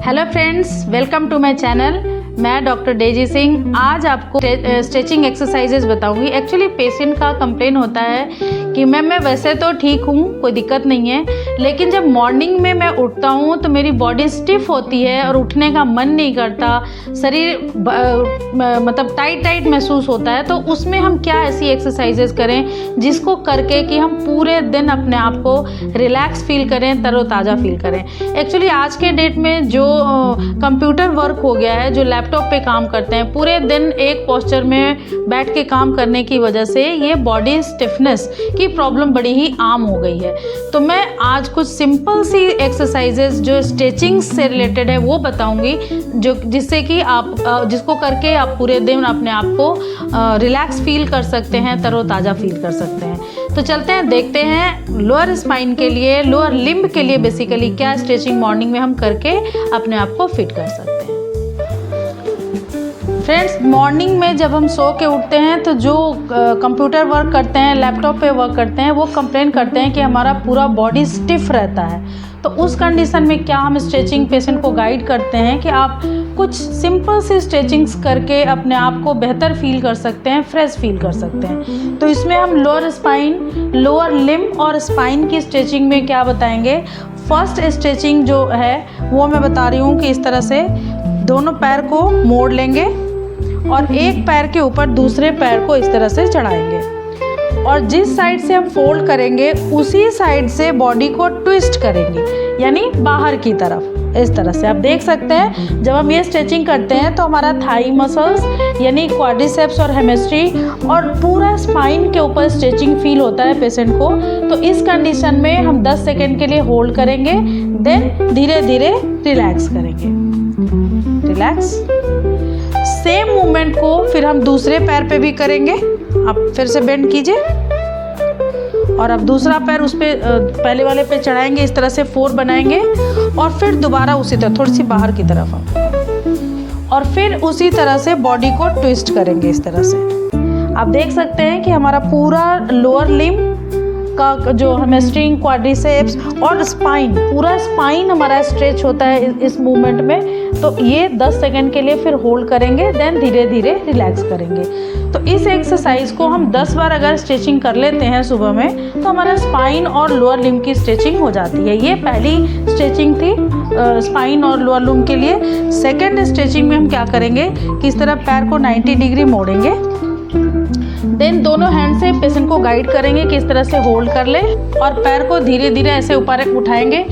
Hello friends, welcome to my channel. मैं doctor Daisy Singh आज आपको स्ट्रेचिंग एक्सरसाइजेज बताऊंगी। एक्चुअली पेशेंट का कंप्लेन होता है कि मैम मैं वैसे तो ठीक हूँ, कोई दिक्कत नहीं है, लेकिन जब मॉर्निंग में मैं उठता हूँ तो मेरी बॉडी स्टिफ होती है और उठने का मन नहीं करता, शरीर मतलब टाइट महसूस होता है। तो उसमें हम क्या ऐसी एक्सरसाइजेज करें जिसको करके कि हम पूरे दिन अपने आप को रिलैक्स फील करें, तरोताज़ा फील करें। एक्चुअली आज के डेट में जो कंप्यूटर वर्क हो गया है, जो लैपटॉप पे काम करते हैं, पूरे दिन एक पोस्चर में बैठ के काम करने की वजह से ये बॉडी स्टिफनेस की प्रॉब्लम बड़ी ही आम हो गई है। तो मैं आज कुछ सिंपल सी एक्सरसाइजेज जो स्ट्रेचिंग से रिलेटेड है वो बताऊंगी, जो जिससे कि आप जिसको करके आप पूरे दिन अपने आप को रिलैक्स फील कर सकते हैं, तरोताज़ा फील कर सकते हैं। तो चलते हैं, देखते हैं लोअर स्पाइन के लिए, लोअर लिम्ब के लिए बेसिकली क्या स्ट्रेचिंग मॉर्निंग में हम करके अपने आप को फिट कर सकते हैं। फ्रेंड्स, मॉर्निंग में जब हम सो के उठते हैं तो जो कंप्यूटर वर्क करते हैं, लैपटॉप पे वर्क करते हैं, वो कंप्लेन करते हैं कि हमारा पूरा बॉडी स्टिफ रहता है। तो उस कंडीशन में क्या हम स्ट्रेचिंग पेशेंट को गाइड करते हैं कि आप कुछ सिंपल सी स्ट्रेचिंग्स करके अपने आप को बेहतर फील कर सकते हैं, फ्रेश फील कर सकते हैं। तो इसमें हम लोअर स्पाइन, लोअर लिम्ब और स्पाइन की स्ट्रेचिंग में क्या बताएंगे। फर्स्ट स्ट्रेचिंग जो है वो मैं बता रही हूँ कि इस तरह से दोनों पैर को मोड़ लेंगे और एक पैर के ऊपर दूसरे पैर को इस तरह से चढ़ाएंगे और जिस साइड से हम फोल्ड करेंगे उसी साइड से बॉडी को ट्विस्ट करेंगे, यानी बाहर की तरफ। इस तरह से आप देख सकते हैं जब हम ये स्ट्रेचिंग करते हैं तो हमारा थाई मसल्स यानी क्वाड्रिसेप्स और हेमिस्ट्री और पूरा स्पाइन के ऊपर स्ट्रेचिंग फील होता है पेशेंट को। तो इस कंडीशन में हम 10 सेकेंड के लिए होल्ड करेंगे, देन धीरे धीरे रिलैक्स करेंगे। रिलैक्स। सेम मूवमेंट को फिर हम दूसरे पैर पे भी करेंगे। आप फिर से बेंड कीजिए और अब दूसरा पैर उस पे पहले वाले पे चढ़ाएंगे, इस तरह से 4 बनाएंगे और फिर दोबारा उसी तरह थोड़ी सी बाहर की तरफ हम और फिर उसी तरह से बॉडी को ट्विस्ट करेंगे इस तरह से। आप देख सकते हैं कि हमारा पूरा लोअर लिम्ब का जो हैमस्ट्रिंग, क्वाड्रिसेप्स और स्पाइन, पूरा स्पाइन हमारा स्ट्रेच होता है इस मूवमेंट में। तो ये 10 सेकेंड के लिए फिर होल्ड करेंगे, देन धीरे धीरे रिलैक्स करेंगे। तो इस एक्सरसाइज को हम 10 बार अगर स्ट्रेचिंग कर लेते हैं सुबह में तो हमारा स्पाइन और लोअर लिम्ब की स्ट्रेचिंग हो जाती है। ये पहली स्ट्रेचिंग थी स्पाइन और लोअर लिम्ब के लिए। सेकेंड स्ट्रेचिंग में हम क्या करेंगे कि इस तरह पैर को 90 डिग्री मोड़ेंगे, देन दोनों हैंड से पेशेंट को गाइड करेंगे कि इस तरह से होल्ड कर ले और पैर को धीरे धीरे ऐसे ऊपर उठाएंगे।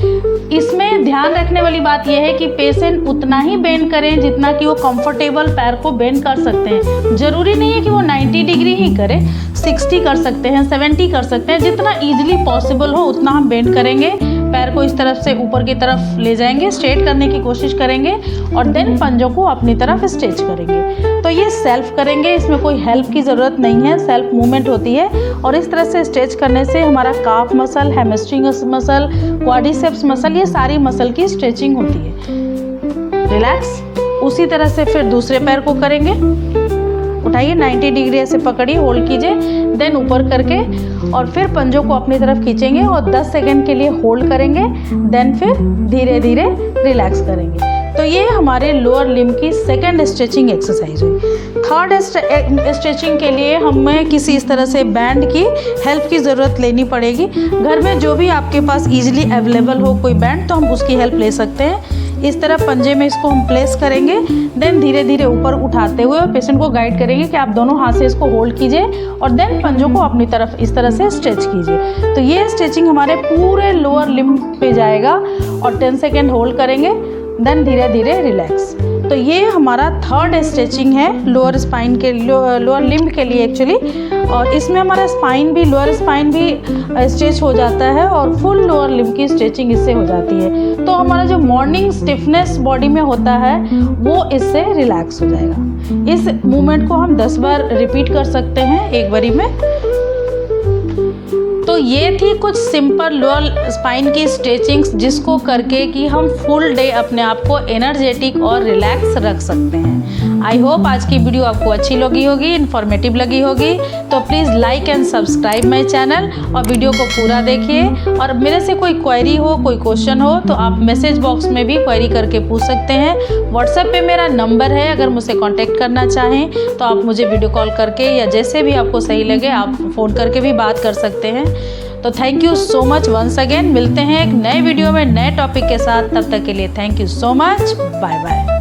इसमें ध्यान रखने वाली बात यह है कि पेशेंट उतना ही बेंड करें जितना कि वो कंफर्टेबल पैर को बेंड कर सकते हैं। जरूरी नहीं है कि वो 90 डिग्री ही करें, 60 कर सकते हैं, 70 कर सकते हैं, जितना ईजिली पॉसिबल हो उतना हम बेंड करेंगे। पैर को इस तरफ से ऊपर की तरफ ले जाएंगे, स्ट्रेट करने की कोशिश करेंगे और देन पंजों को अपनी तरफ स्ट्रेच करेंगे। तो ये सेल्फ करेंगे, इसमें कोई हेल्प की ज़रूरत नहीं है, सेल्फ मूवमेंट होती है। और इस तरह से स्ट्रेच करने से हमारा calf muscle, hamstring muscle, quadriceps muscle, ये सारी मसल की स्ट्रेचिंग होती है। रिलैक्स। उसी तरह से फिर दूसरे पैर को करेंगे, उठाइए, 90 डिग्री ऐसे पकड़िए, होल्ड कीजिए, देन ऊपर करके और फिर पंजों को अपनी तरफ खींचेंगे और 10 सेकेंड के लिए होल्ड करेंगे, देन फिर धीरे धीरे रिलैक्स करेंगे। तो ये हमारे लोअर लिम्ब की सेकेंड स्ट्रेचिंग एक्सरसाइज हुई। थर्ड स्ट्रेचिंग के लिए हमें किसी इस तरह से बैंड की हेल्प की ज़रूरत लेनी पड़ेगी। घर में जो भी आपके पास ईजिली अवेलेबल हो कोई बैंड, तो हम उसकी हेल्प ले सकते हैं। इस तरह पंजे में इसको हम प्लेस करेंगे, देन धीरे धीरे ऊपर उठाते हुए पेशेंट को गाइड करेंगे कि आप दोनों हाथ से इसको होल्ड कीजिए और देन पंजों को अपनी तरफ इस तरह से स्ट्रेच कीजिए। तो ये स्ट्रेचिंग हमारे पूरे लोअर लिम्ब पे जाएगा और 10 सेकेंड होल्ड करेंगे, देन धीरे धीरे रिलैक्स। तो ये हमारा थर्ड स्ट्रेचिंग है लोअर स्पाइन के, लोअर लिम्ब के लिए एक्चुअली। और इसमें हमारा स्पाइन भी, लोअर स्पाइन भी स्ट्रेच हो जाता है और फुल लोअर लिम्ब की स्ट्रेचिंग इससे हो जाती है। तो हमारा जो मॉर्निंग स्टिफनेस बॉडी में होता है वो इससे रिलैक्स हो जाएगा। इस मूवमेंट को हम 10 बार रिपीट कर सकते हैं एक बारी में। तो ये थी कुछ सिंपल लोअर स्पाइन की स्ट्रेचिंग्स जिसको करके कि हम फुल डे अपने आप को एनर्जेटिक और रिलैक्स रख सकते हैं। आई होप आज की वीडियो आपको अच्छी लगी होगी, इन्फॉर्मेटिव लगी होगी। तो please like and subscribe my channel और वीडियो को पूरा देखिए। और मेरे से कोई क्वेरी हो, कोई क्वेश्चन हो तो आप मैसेज बॉक्स में भी क्वेरी करके पूछ सकते हैं। व्हाट्सएप पे मेरा नंबर है, अगर मुझसे कांटेक्ट करना चाहें तो आप मुझे वीडियो कॉल करके या जैसे भी आपको सही लगे आप फ़ोन करके भी बात कर सकते हैं। तो thank you so much once again. मिलते हैं एक नए वीडियो में नए टॉपिक के साथ। तब तक के लिए thank you so much. Bye bye.